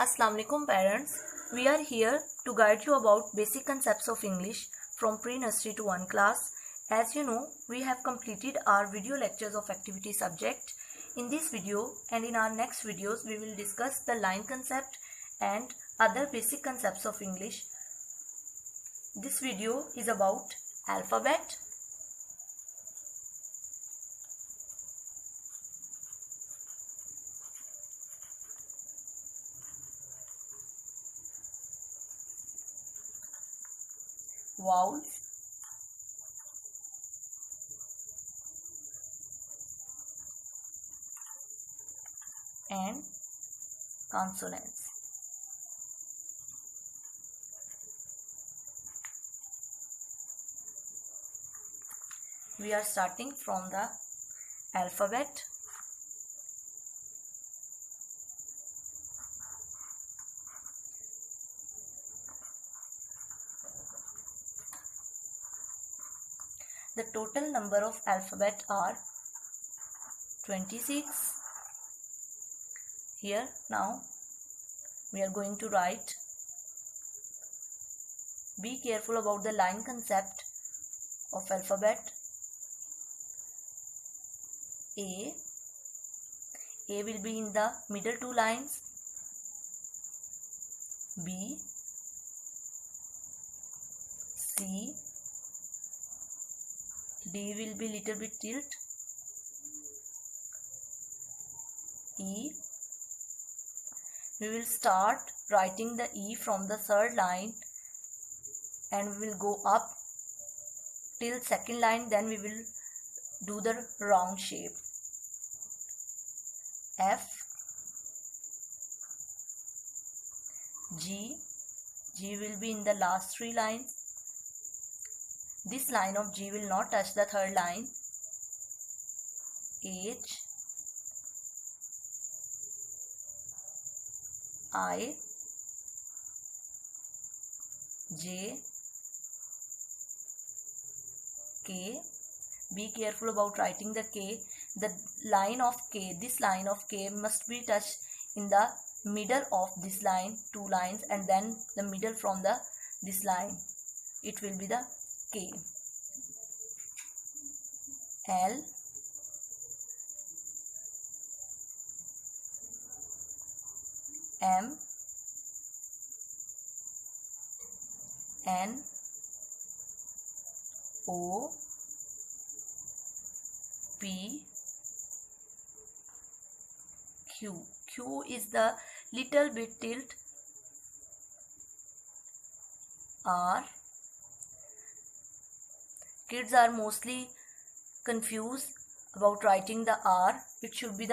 Assalamu alaikum parents. We are here to guide you about basic concepts of English from pre-nursery to 1 class. As you know, we have completed our video lectures of activity subject. In this video and in our next videos, we will discuss the line concept and other basic concepts of English. This video is about alphabet, vowels, and consonants. We are starting from the alphabet. The total number of alphabet are 26. Here now we are going to write. Be careful about the line concept of alphabet. A will be in the middle two lines. B, C, D will be little bit tilt. E, we will start writing the E from the third line and we will go up till second line, then we will do the round shape. F, G will be in the last three lines. This line of G will not touch the third line. H, I, J, K. Be careful about writing the K. The line of K, this line of K must be touched in the middle of this line, two lines, and then the middle from this line. It will be the K. L, M, N, O, P, Q. Q is the little bit tilt. R. Kids are mostly confused about writing the R. It should be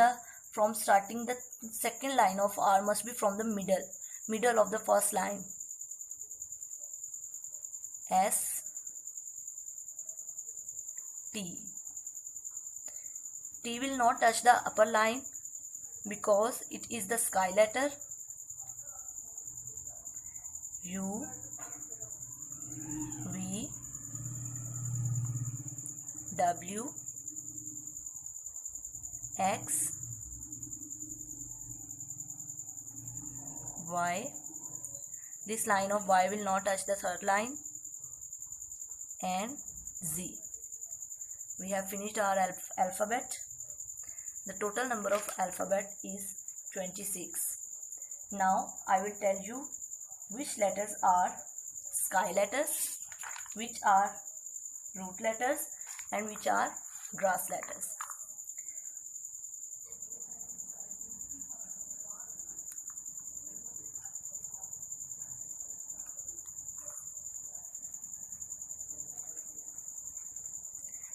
from starting the second line of R must be from the middle of the first line. S, T. T will not touch the upper line because it is the sky letter. U, V, W, X, Y. This line of Y will not touch the third line. And Z. We have finished our alphabet. The total number of alphabet is 26. Now I will tell you which letters are sky letters, which are root letters, and which are grass letters.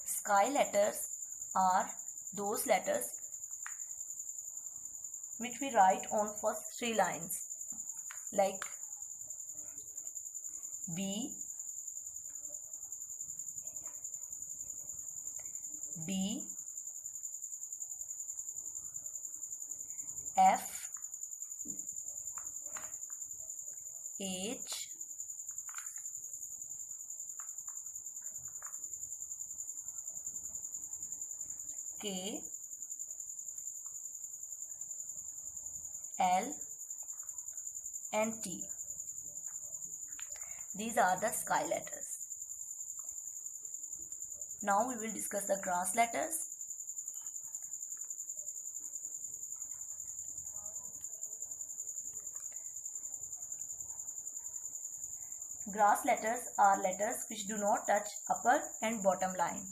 Sky letters are those letters which we write on first three lines, like B, D, F, H, K, L, and T. These are the sky letters. Now we will discuss the grass letters. Grass letters are letters which do not touch upper and bottom line.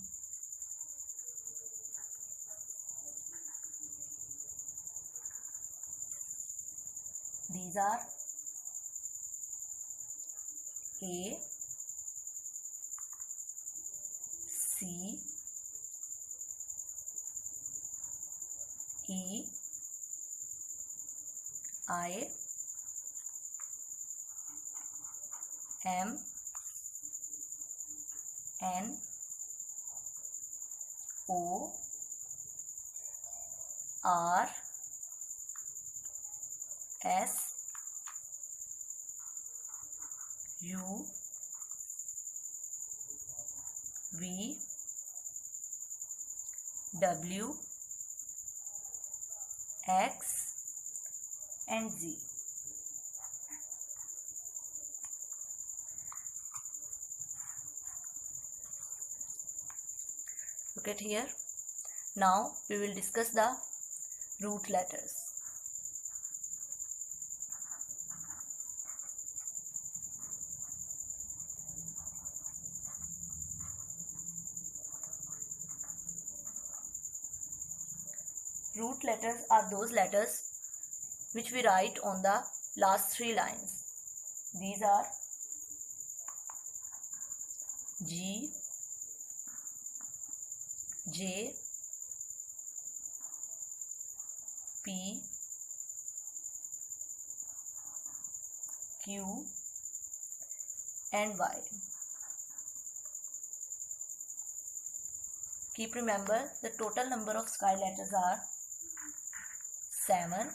These are A, C, E, I, M, N, O, R, S, U, V, W, X and Z. Look at here. Now we will discuss the root letters. Root letters are those letters which we write on the last three lines. These are G, J, P, Q and Y. Keep remember the total number of sky letters are 7.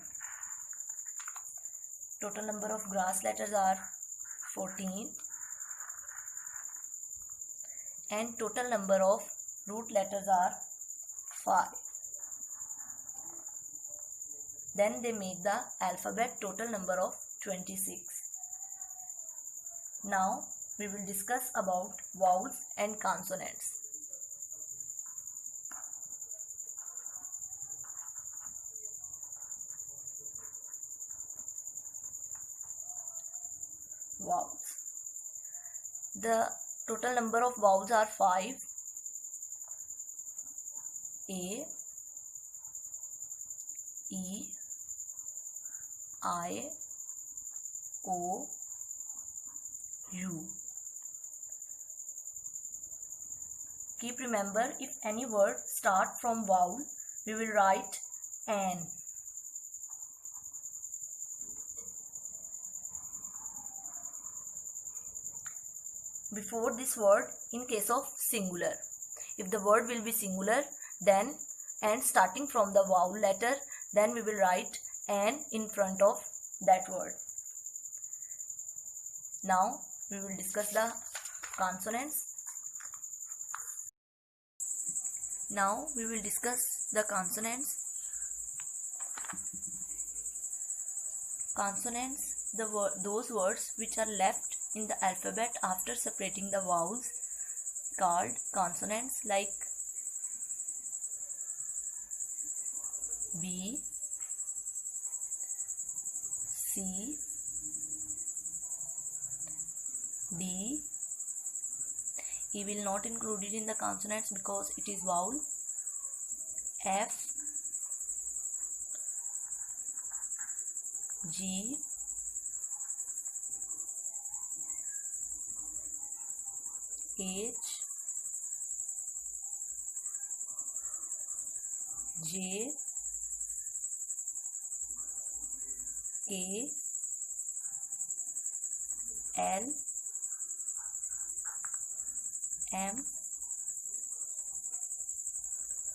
Total number of grass letters are 14. And total number of root letters are 5. Then they make the alphabet total number of 26. Now we will discuss about vowels and consonants. Vowels. The total number of vowels are 5. A, E, I, O, U. Keep remember, if any word start from vowel, we will write N. Before this word in case of singular. If the word will be singular, then and starting from the vowel letter, then we will write N in front of that word. Now we will discuss the consonants. Now we will discuss the consonants. Consonants, those words which are left in the alphabet after separating the vowels, called consonants, like B, C, D. E will not include it in the consonants because it is vowel. F, G, H, J, K, L, M,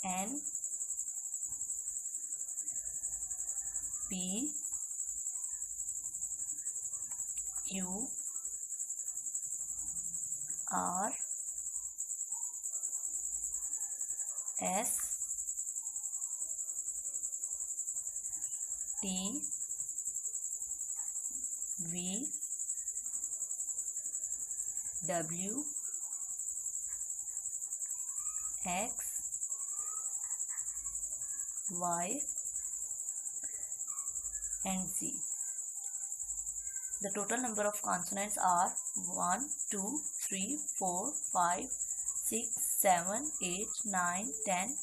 N, P, Q, R, S, T, V, W, X, Y, and Z. The total number of consonants are 1, 2, 3, 4, 5, 6, 7, 8, 9, 10,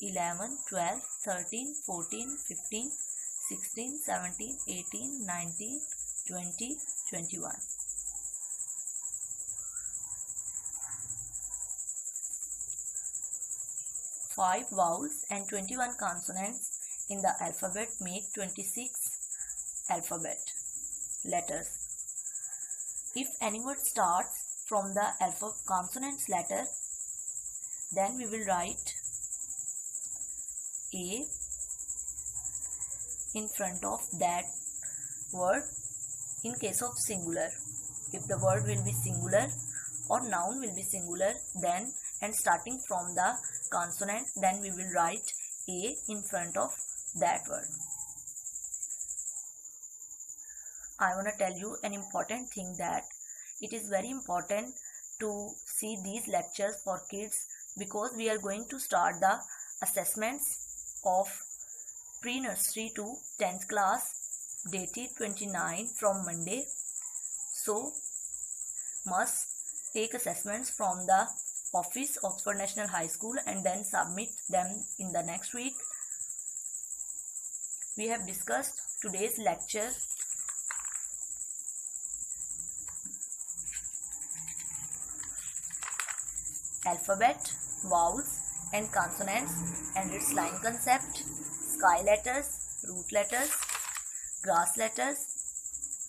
11, 12, 13, 14, 15, 16, 17, 18, 19, 20, 21. Five vowels and 21 consonants in the alphabet make 26 alphabet letters. If any word starts from the consonants letter, then we will write A in front of that word in case of singular. If the word will be singular or noun will be singular, then and starting from the consonant, then we will write A in front of that word. I want to tell you an important thing, that it is very important to see these lectures for kids, because we are going to start the assessments of pre-nursery to 10th class dated 29 from Monday. So must take assessments from the office, Oxford National High School, and then submit them in the next week. We have discussed today's lecture alphabet, vowels and consonants and its line concept, sky letters, root letters, grass letters,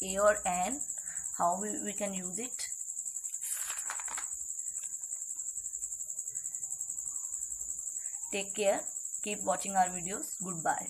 A or N, how we can use it. Take care. Keep watching our videos. Goodbye.